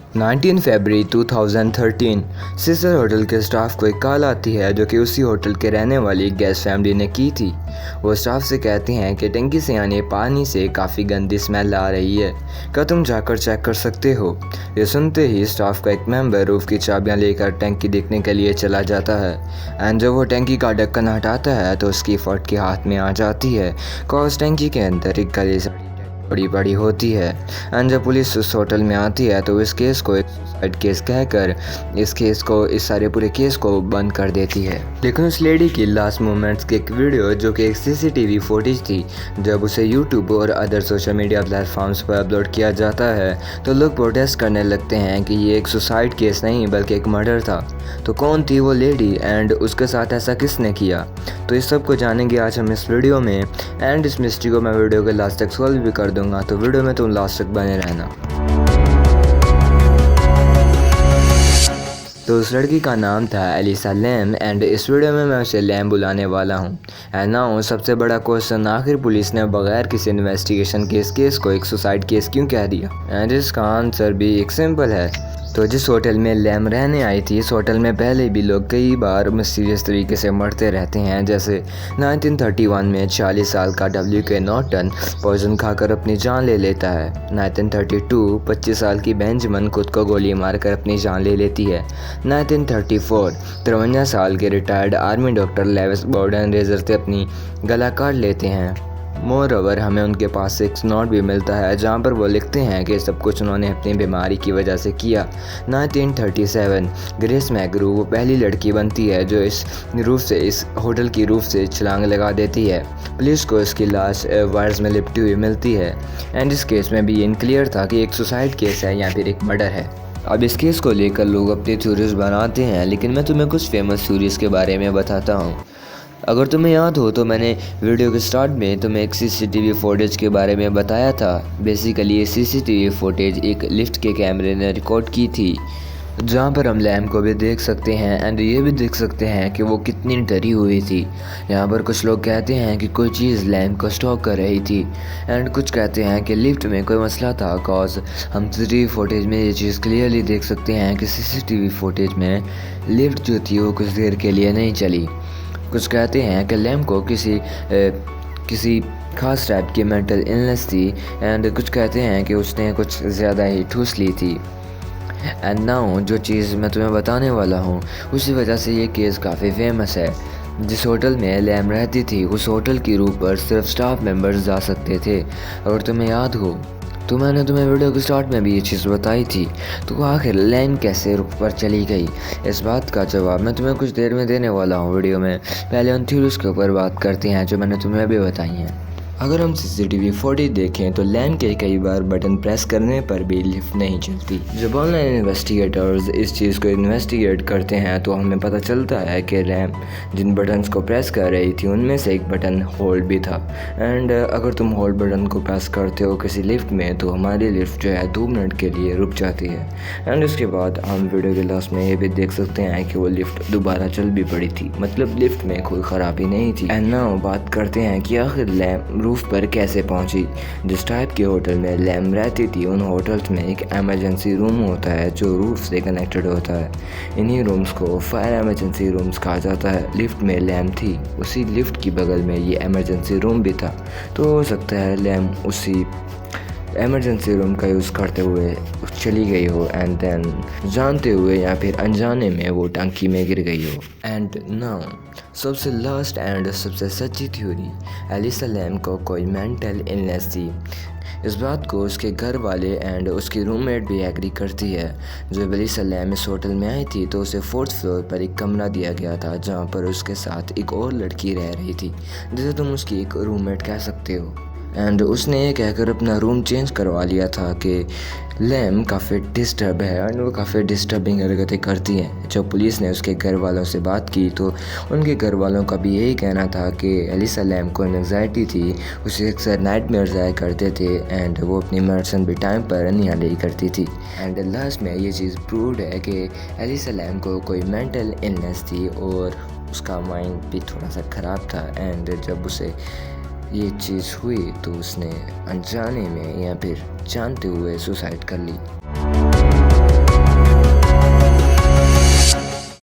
19 फरवरी 2013 sister hotel के staff को एक कॉल आती है जो कि उसी होटल के रहने वाली एक गेस्ट फैमिली ने की थी। वो स्टाफ से कहती हैं कि टंकी से आने पानी से काफ़ी गंदी स्मेल आ रही है, क्या तुम जाकर चेक कर सकते हो। ये सुनते ही स्टाफ का एक मेंबर रूफ की चाबियां लेकर टंकी देखने के लिए चला जाता है। एंड जब वो टंकी का ढक्कन हटाता है तो उसकी फट के हाथ में आ जाती है। कॉज टंकी के अंदर एक गली बड़ी बड़ी होती है। एंड जब पुलिस उस होटल में आती है तो इस केस को एक सुसाइड केस कहकर इस सारे पूरे केस को बंद कर देती है। लेकिन उस लेडी की लास्ट मोमेंट्स की एक वीडियो जो कि एक सीसीटीवी फुटेज थी, जब उसे यूट्यूब और अदर सोशल मीडिया प्लेटफॉर्म्स पर अपलोड किया जाता है तो लोग प्रोटेस्ट करने लगते हैं कि ये एक सुसाइड केस नहीं बल्कि एक मर्डर था। तो कौन थी वो लेडी एंड उसके साथ ऐसा किसने किया, तो इस सब को जानेंगे आज हम इस वीडियो में। एंड इस मिस्ट्री को मैं वीडियो के लास्ट तक सॉल्व भी कर दूंगा, तो वीडियो में तुम लास्ट तक बने रहना। तो उस लड़की का नाम था एलिसा लैम एंड इस वीडियो में मैं उसे लैम बुलाने वाला हूँ। एंड नाउ सबसे बड़ा क्वेश्चन, आखिर पुलिस ने बगैर किसी इन्वेस्टिगेशन के इस केस को एक सुसाइड केस क्यों कह दिया। एंड इसका आंसर भी एक सिंपल है। तो जिस होटल में लैम रहने आई थी, इस होटल में पहले भी लोग कई बार मिस्टीरियस तरीके से मरते रहते हैं। जैसे 1931 में 40 साल का WK नॉर्टन पॉइजन खाकर अपनी जान ले लेता है। 1932 25 साल की बेंजामिन खुद को गोली मारकर अपनी जान ले लेती है। 1934 53 साल के retired army doctor Lewis Borden razor से अपनी गला काट लेते हैं। मोर ओवर हमें उनके पास से एक नोट भी मिलता है जहाँ पर वो लिखते हैं कि सब कुछ उन्होंने अपनी बीमारी की वजह से किया। 1937 ग्रेस मैग्रू वो पहली लड़की बनती है जो इस होटल की रूफ से छलांग लगा देती है। पुलिस को इसकी लाश वायर्स में लिपटी हुई मिलती है। एंड इस केस में भी ये इनक्लियर था कि एक सुसाइड केस है या फिर एक मर्डर है। अब इस केस को लेकर लोग अपनी थ्योरीज बनाते हैं, लेकिन मैं तुम्हें कुछ फेमस थ्योरीज के बारे में बताता हूँ। अगर तुम्हें याद हो तो मैंने वीडियो के स्टार्ट में तुम्हें एक सीसीटीवी फुटेज के बारे में बताया था। बेसिकली ये सीसीटीवी फुटेज एक लिफ्ट के कैमरे ने रिकॉर्ड की थी, जहाँ पर हम लैम को भी देख सकते हैं एंड ये भी देख सकते हैं कि वो कितनी डरी हुई थी। यहाँ पर कुछ लोग कहते हैं कि कोई चीज़ लैम को स्टॉक कर रही थी एंड कुछ कहते हैं कि लिफ्ट में कोई मसला था। कॉज हम सीसीटीवी फुटेज में ये चीज़ क्लियरली देख सकते हैं कि सीसीटीवी फुटेज में लिफ्ट जो थी वो कुछ देर के लिए नहीं चली। कुछ कहते हैं कि लैम को किसी खास टाइप की मेंटल इलनेस थी एंड कुछ कहते हैं कि उसने कुछ ज़्यादा ही ठूस ली थी। एंड नाउ जो चीज़ मैं तुम्हें बताने वाला हूँ उसी वजह से ये केस काफ़ी फेमस है। जिस होटल में लैम रहती थी उस होटल की रूफ पर सिर्फ स्टाफ मेंबर्स जा सकते थे। अगर तुम्हें याद हो तो मैंने तुम्हें वीडियो के स्टार्ट में भी ये चीज़ बताई थी। तो आखिर लैम कैसे रुक पर चली गई, इस बात का जवाब मैं तुम्हें कुछ देर में देने वाला हूँ वीडियो में। पहले उन थ्योरीज के ऊपर बात करते हैं जो मैंने तुम्हें अभी बताई हैं। अगर हम सीसीटीवी फुटेज देखें तो लैम के कई बार बटन प्रेस करने पर भी लिफ्ट नहीं चलती। जब ऑनलाइन इन्वेस्टिगेटर्स इस चीज़ को इन्वेस्टिगेट करते हैं तो हमें पता चलता है कि लैम जिन बटन्स को प्रेस कर रही थी उनमें से एक बटन होल्ड भी था। एंड अगर तुम होल्ड बटन को प्रेस करते हो किसी लिफ्ट में तो हमारी लिफ्ट जो है 2 मिनट के लिए रुक जाती है। एंड उसके बाद हम वीडियो के लास्ट में ये भी देख सकते हैं कि वो लिफ्ट दोबारा चल भी पड़ी थी, मतलब लिफ्ट में कोई ख़राबी नहीं थी। एंड नाउ बात करते हैं कि आखिर लैम रूफ पर कैसे पहुंची। जिस टाइप के होटल में लैम रहती थी उन होटल्स में एक इमरजेंसी रूम होता है जो रूफ से कनेक्टेड होता है। इन्हीं रूम्स को फायर इमरजेंसी रूम्स कहा जाता है। लिफ्ट में लैम थी, उसी लिफ्ट की बगल में ये इमरजेंसी रूम भी था। तो हो सकता है लैम उसी इमरजेंसी रूम का यूज़ करते हुए चली गई हो एंड देन जानते हुए या फिर अनजाने में वो टंकी में गिर गई हो। एंड नाउ सबसे लास्ट एंड सबसे सच्ची थ्योरी, एलिसा लैम को कोई मेंटल इलनेस थी। इस बात को उसके घर वाले एंड उसकी रूममेट भी एग्री करती है। जब एलिसा लैम इस होटल में आई थी तो उसे 4th फ्लोर पर एक कमरा दिया गया था जहाँ पर उसके साथ एक और लड़की रह रही थी जिसे तुम उसकी एक रूममेट कह सकते हो। एंड उसने ये कहकर अपना रूम चेंज करवा लिया था कि लैम काफ़ी डिस्टर्ब है एंड वो काफ़ी डिस्टर्बिंग हरकतें करती हैं। जब पुलिस ने उसके घर वालों से बात की तो उनके घर वालों का भी यही कहना था कि एलिसा लैम को एंग्जाइटी थी, उसे अक्सर नाइटमेयर्स आया करते थे एंड वो अपनी मेडिसिन भी टाइम पर नहीं ली करती थी। एंड लास्ट में ये चीज़ प्रूव्ड है कि एलिसा लैम को कोई मेंटल इलनेस थी और उसका माइंड भी थोड़ा सा ख़राब था। एंड जब उसे ये चीज़ हुई तो उसने अनजाने में या फिर जानते हुए सुसाइड कर ली।